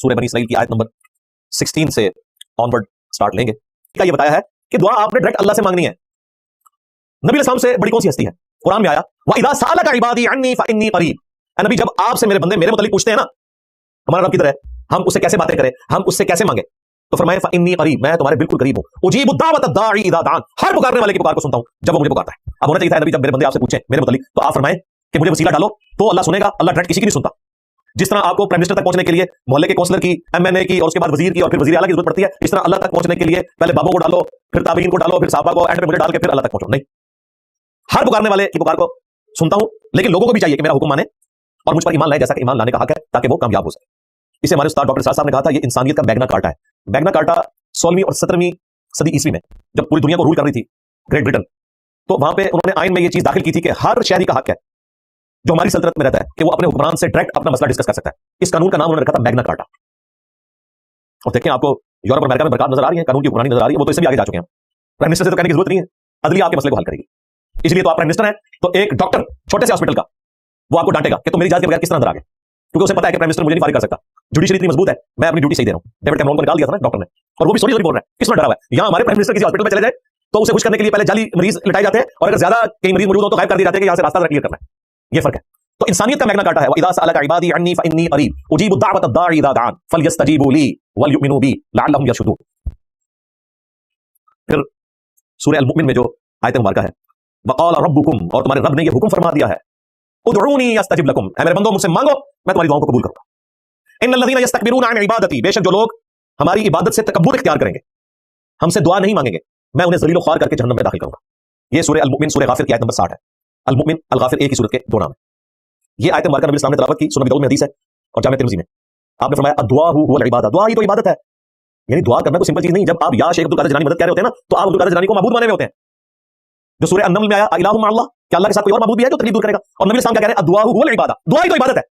सूरह बनी इसराइल की आयत नंबर 16 से ऑनवर्ड स्टार्ट लेंगे। का ये बताया है कि दुआ आपने डायरेक्ट अल्लाह से मांगनी है। नबी इस्लाम से बड़ी कौन सी हस्ती है? कुरान में आया व इदा सालका इबादी अन्नी फइन्नी करीब। नबी जब आपसे मेरे बंदे मेरे मुतालिक पूछते हैं ना, हमारा रब किधर है, हम उससे कैसे बातें करें, हम उससे कैसे मांगे, तो फरमाए फइन्नी करीब, मैं तुम्हारे बिल्कुल करीब हूं। उजीबु दावत दाई इदा दान, हर पुकारने वाले की पुकार को सुनता हूं जब वो मुझे पुकारता है। अब होना चाहिए था नबी जब मेरे बंदे आपसे पूछे मेरे मुतालिक तो आप फरमाए कि मुझे वसीला डालो, तो अल्लाह सुनेगा। अल्लाह डायरेक्ट किसी की नहीं सुनता। जिस तरह आपको प्राइम मिनिस्टर तक पहुंचने के लिए मोहल्ले के काउंसलर की, एमएनए की और उसके बाद वजीर की और फिर वजीर आला की जरूरत पड़ती है, इस तरह अल्लाह तक पहुंचने के लिए पहले बाबों को डालो, फिर ताबीन को डालो, फिर साहबा को, एंड में मुझे डाल के फिर अल्लाह तक पहुंचो। नहीं, हर पुकारने वाले की पुकार को सुनता हूं, लेकिन लोगों को भी चाहिए कि मेरा हुक्म माने और मुझ पर ईमान लाए जैसा कि ईमान लाने का हक है, ताकि वो कामयाब हो सके। इसे हमारे उस्ताद डॉक्टर साहब ने कहा था ये इंसानियत का मैग्ना कार्टा है। मैग्ना कार्टा 16वीं और 17वीं सदी ईस्वी में जब पूरी दुनिया को रूल कर रही थी ग्रेट ब्रिटेन, तो वहां पे उन्होंने आइन में ये चीज दाखिल की थी कि हर शहरी का हक है जो हमारी सल्तनत में रहता है कि वो अपने हुक्मरान से डायरेक्ट अपना मसला डिस्कस कर सकता है। इस कानून का नाम उन्होंने रखा था मैग्ना कार्टा। और देखें, आपको यूरोप और अमेरिका में बरकत नजर आ रही है, कानून की हुक्मरानी नजर आ रही है, वो तो इससे भी आगे जा चुके हैं। प्राइम मिनिस्टर से तो कहने की जरूरत नहीं है, अदलिया आपके मसले को हल करेगी। इसलिए तो आप प्राइम मिनिस्टर हैं तो एक डॉक्टर छोटे से हॉस्पिटल का वो आपको डांटेगा कि तुम मेरी इजाजत के बगैर किस तरह अंदर आ गए, क्योंकि उसे पता है कि प्राइम मिनिस्टर मुझे नहीं फारिग कर सकता। जुडिशरी इतनी मजबूत है, मैं अपनी ड्यूटी सही दे रहा हूं। डेविड कैमरन को निकाल दिया था ना डॉक्टर ने, और वो भी सॉरी बोल रहा है, किस में डरा हुआ है। यहां हमारे प्राइम मिनिस्टर किसी हॉस्पिटल में चले जाए तो उसे खुश करने के लिए पहले जाली मरीज लिटाए जाते हैं, और अगर ज्यादा कई मरीज मौजूद हो तो गायब कर दिए जाते हैं कि यहां से रास्ता क्लियर करना है। ये फर्क है। तो इंसानियत का मैग्ना कार्टा है, इदा सअलका इबादी अन्नी फइन्नी करीब उजीबु दावत दाई इदा दान फलयस्तजीबू ली वलयुमिनू बी लअल्लहुम यरशुदून। फिर सूरह अल मुमिन में जो आयत मुबारका है, वक़ाल रब्बुकुम, और तुम्हारे रब ने ये हुक्म फरमा दिया है, उदऊनी यस्तजिब लकुम, ऐ मेरे बंदो मुझसे मांगो मैं तुम्हारी दुआओं को कबूल करूंगा। इन्नल लज़ीना यस्तकबिरूना अन इबादती, बेशक जो लोग हमारी इबादत से तकब्बुर इख्तियार करेंगे, हमसे दुआ नहीं मांगेंगे, मैं उन्हें ज़लील ख्वार करके जहन्नम में दाखिल करूंगा। ये सूरह अल मुमिन सूरह गाफिर की आयत नंबर 60 है। अल मुमिन अल गाफिर एक ही सूरत के दो नाम है। ये आयत मुबारका नबी इस्लाम ने तिलावत की, सुनन दाऊद में हदीस है और जामे तिर्मिज़ी में। आपने फरमाया अद्दुआ हुवल इबादा, दुआ ही तो इबादत है। यानी दुआ करना कोई सिंपल चीज नहीं। जब आप या शेख अब्दुल कादिर जिलानी मदद कह रहे होते हैं ना, तो आप अब्दुल कादिर जिलानी को माबूद माने हुए होते हैं। जो सूरह अन-नम्ल में आया इलाहु मअल्लाह, क्या अल्लाह के साथ कोई और माबूद भी है जो तकलीफ दूर करेगा। और नबी इस्लाम क्या कह रहे हैं, अद्दुआ हुवल इबादा, दुआ ही तो इबादत है।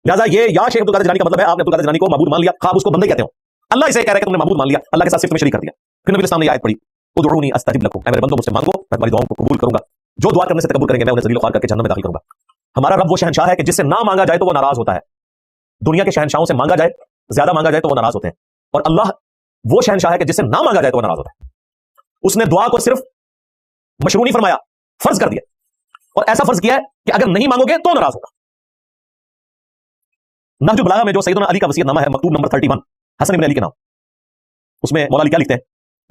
लिहाजा ये या शेख अब्दुल कादिर जिलानी का मतलब है आपने अब्दुल कादिर जिलानी को माबूद मान लिया, खाब उसको बंदे कहते हो। अल्लाह इसे कह रहा है कि तुमने माबूद मान लिया, अल्लाह के साथ सिर्फ में शरीक कर दिया। फिर नबी इस्लाम ने आयत पढ़ी, उदऊनी अस्तजिब लकुम, ऐ मेरे बंदो मुझसे मांगो मैं तुम्हारी दुआओं को कबूल करूंगा। जो दुआ करने से तकब्बुर करेंगे मैं उन्हें ज़लील ख्वार करके जहन्नम में दाखिल करूंगा। हमारा रब वो शहंशाह है कि जिससे ना मांगा जाए तो वो नाराज होता है। दुनिया के शहंशाहों से मांगा जाए, ज्यादा मांगा जाए तो वो नाराज होते हैं, और अल्लाह वो शहंशाह है कि जिससे ना मांगा जाए तो वो नाराज होता है। उसने दुआ को सिर्फ मशरू नहीं फरमाया, फर्ज कर दिया, और ऐसा फर्ज किया है कि अगर नहीं मांगोगे तो नाराज होगा। नहजुल बलागा में जो सैयदना अली का वसीयतनामा है, मकतूब नंबर 31 हसन इब्न अली के नाम, उसमें मौला अली क्या लिखते हैं,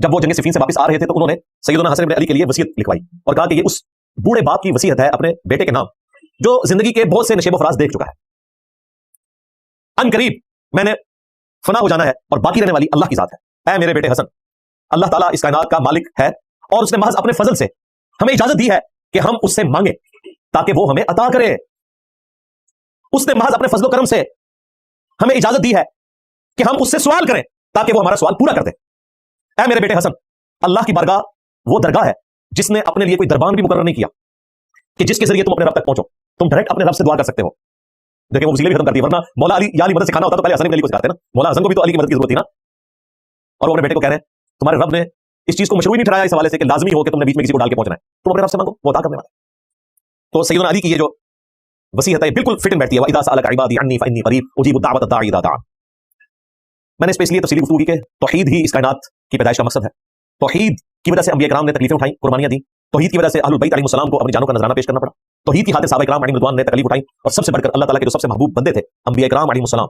जब वो जंग सिफीन से वापस आ रहे थे तो उन्होंने सैयदना हसन इब्न अली के लिए वसीयत लिखवाई और कहा कि ये उस बूढ़े बाप की वसीयत है अपने बेटे के नाम, जो जिंदगी के बहुत से नशेब फराज देख चुका है। अनकरीब मैंने फना हो जाना है और बाकी रहने वाली अल्लाह की जात है। ऐ मेरे बेटे हसन, अल्लाह ताला इस कायनात का मालिक है और उसने महज अपने फजल से हमें इजाजत दी है कि हम उससे मांगे ताकि वो हमें अता करे। उसने महज अपने फजलो करम से हमें इजाजत दी है कि हम उससे सवाल करें ताकि वो हमारा सवाल पूरा कर दे। ऐ मेरे बेटे हसन, अल्लाह की बारगाह वो दरगाह है जिसने अपने लिए कोई दरबान भी मुकर्रर नहीं किया कि जिसके जरिए तुम अपने रब तक पहुंचो। तुम डायरेक्ट अपने रब से दुआ कर सकते हो। देखिए वो वसीले भी खत्म कर दिए, वरना मौला अली या अली मदद सिखाना होता तो पहले हसन इब्न अली को सिखाते ना। मौला हसन को भी तो अली की मदद की जरूरत थी ना। और वो अपने बेटे को कह रहे हैं तुम्हारे रब ने इस चीज को मशरूई नहीं ठहराया इस हवाले से कि लाजमी हो कि तुमने बीच में किसी को डाल के पहुंचना है, तुम अपने रब से मांगो, वो अता करने वाला है। तो सैयदना अली की ये जो वसीयत है बिल्कुल फिट इन बैठती है। इदा सअलका इबादी अन्नी फइन्नी करीब उजीबु दावत दाई इदा दान। मैंने इस पे इसलिए तफसीली गुफ्तगू की कि तौहीद ही इस कायनात की पैदाइश का मकसद है। तौहीद की वजह से अंबिया किराम ने तकलीफें उठाई, कुर्बानियां दी। तौहीद की वजह से अहलुल बैत अलैहिस्सलाम को अपनी जानों का नजराना पेश करना पड़ा। तौहीद की खातिर सहाबा किराम अलैहिम रिदवान ने तकलीफ उठाई, और सबसे बढ़कर अल्लाह ताला के जो सबसे महबूब बंदे थे अंबिया किराम अलैहिस्सलाम,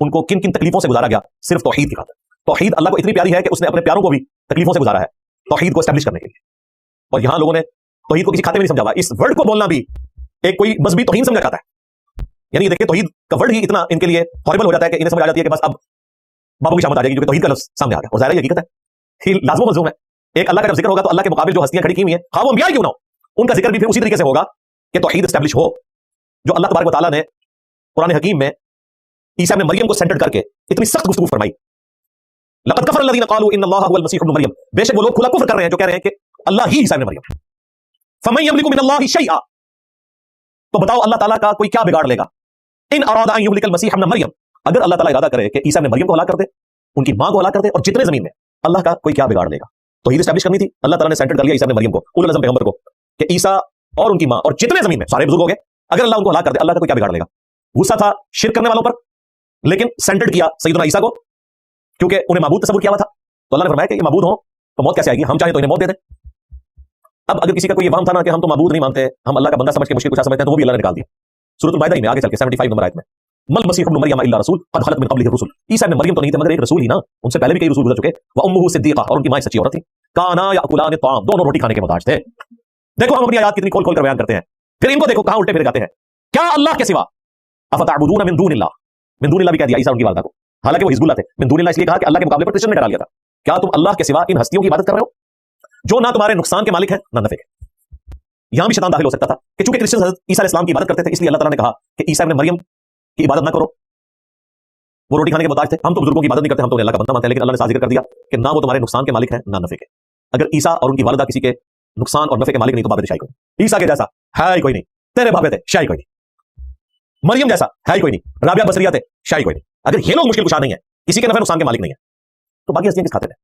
उनको किन किन तकलीफों से गुजारा गया सिर्फ तौहीद की खातिर। तौहीद अल्लाह को इतनी प्यारी है कि उसने अपने प्यारों को भी तकलीफों से गुजारा है तौहीद को एस्टैब्लिश करने के लिए। और यहां लोगों ने तौहीद को किसी खाते में नहीं समझा हुआ। इस वर्ड को बोलना भी एक कोई मजहबी तौहीन समझा जाता है। यानी देखिए तौहीद का वर्ड ही इतना इनके लिए हॉरिबल हो जाता है कि इन्हें समझ आ जाती है कि बस अब बाबू की शामत आ जाएगी क्योंकि तौहीद का लफ्ज़ सामने आ गया। और ज़ाहिर है हकीकत है, लाज़िम मलज़ूम है। एक अल्लाह का जब जिक्र होगा तो अल्लाह के मुकाबिल जो हस्तियां खड़ी की हुई हैं, हाँ वो अंबिया क्यों ना हो, उनका जिक्र भी फिर उसी तरीके से होगा कि तौहीद एस्टैब्लिश हो। जो अल्लाह तबारक व तआला ने कुरान हकीम में ईसा इब्न मरियम को सेंटर करके इतनी सख्त गुफ्तगू फरमाई, लक़द कफ़र अल्लज़ीना क़ालू इन्नल्लाहा हुवल मसीह इब्न मरियम, बेशक वो लोग खुला कुफ्र कर रहे हैं जो कह रहे हैं कि अल्लाह ही ईसा इब्न मरियम। फमन यमलिकु मिनल्लाहि शैआ, तो बताओ अल्लाह ताला का कोई क्या बिगाड़ लेगा। इन अरादा अन युहलिकल मसीह इब्न मरियम, अगर अल्लाह ताला इरादा करे कि ईसा इब्न मरियम को हलाक कर दे, उनकी मां को हलाक कर दे, और जितने जमीन में, अल्लाह का कोई क्या बिगाड़ लेगा। तौहीद एस्टैब्लिश करनी थी, अल्लाह ताला ने सेंटर कर लिया ईसा इब्न मरियम को, उलुल अज़म पैगंबर को, कि ईसा और उनकी मां और जितने जमीन में सारे बुजुर्ग हो गए, अगर अल्लाह उनको हलाक कर दे, अल्लाह का कोई क्या बिगाड़ लेगा। गुस्सा था शिर्क करने वालों पर, लेकिन सेंटर्ड किया सैयदना ईसा को, क्योंकि उन्हें माबूद तस्वुर किया हुआ था। तो अल्लाह ने फरमाया कि ये माबूद हो तो मौत कैसे आएगी, हम चाहे तो इन्हें मौत दे दें। अब अगर किसी का कोई वहम था ना कि हम तो माबूद नहीं मानते, हम अल्लाह का बंदा समझ के मुश्किल कुछ समझते हैं, तो वो भी अल्लाह ने निकाल दिया सूरह अल-माइदा में आगे चल के 75 नंबर आयत में। मल मसीह इब्न मरियम इल्ला रसूल कद खलत मिन क़ब्लिहि रुसूल, ईसा इब्न मरियम तो नहीं थे मगर एक रसूल ही ना, उनसे पहले भी कई रसूल गुजर चुके। व उम्मुहु सिद्दीक़ा, और उनकी मां सच्ची औरत थी। काना याकुलान ताम, दोनों रोटी खाने के मोहताज थे। देखो हम अपनी आयत कितनी खोल खोल कर बयान करते हैं, फिर इनको देखो कहां उल्टे फिर जाते हैं। क्या अल्लाह के सिवा अफतअबुदून मिन दूनिल्लाह, मिन दूनिल्लाह भी कह दिया ईसा उनकी वालिदा को, हालांकि वो हिजबुल्लाह थे। मिन दूनिल्लाह इसलिए कहा कि अल्लाह के मुकाबले पर क्रिश्चियन ने करा लिया था। क्या तुम अल्लाह के सिवा इन हस्तियों की इबादत कर रहे हो जो ना तुम्हारे नुकसान के मालिक हैं ना नफे के। यहां भी शैतान दाखिल हो सकता था कि चूंकि क्रिश्चियन हज़रत ईसा अलैहिस्सलाम की इबादत करते थे, इसलिए अल्लाह ताला ने कहा कि ईसा इब्न मरियम की इबादत ना करो, वो रोटी खाने के मोहताज थे। हम तो बुजुर्गों की इबादत नहीं करते, हम तो उन्हें अल्लाह का बंदा मानते हैं। लेकिन अल्लाह ने साफ जिक्र कर दिया कि ना वो तुम्हारे नुकसान के मालिक हैं ना नफे के। अगर ईसा और उनकी वालिदा किसी के नुकसान और नफे के मालिक नहीं तो बाबे शाही कोई नहीं। ईसा के जैसा है ही कोई नहीं, तेरे बाबे थे शाही कोई नहीं। मरियम जैसा है ही कोई नहीं, राबिया बसरिया थे शाही कोई नहीं। अगर ये लोग मुश्किल कुशा नहीं है, किसी के नफे नुकसान के मालिक नहीं है, तो बाकी हस्तियां किस खातिर है।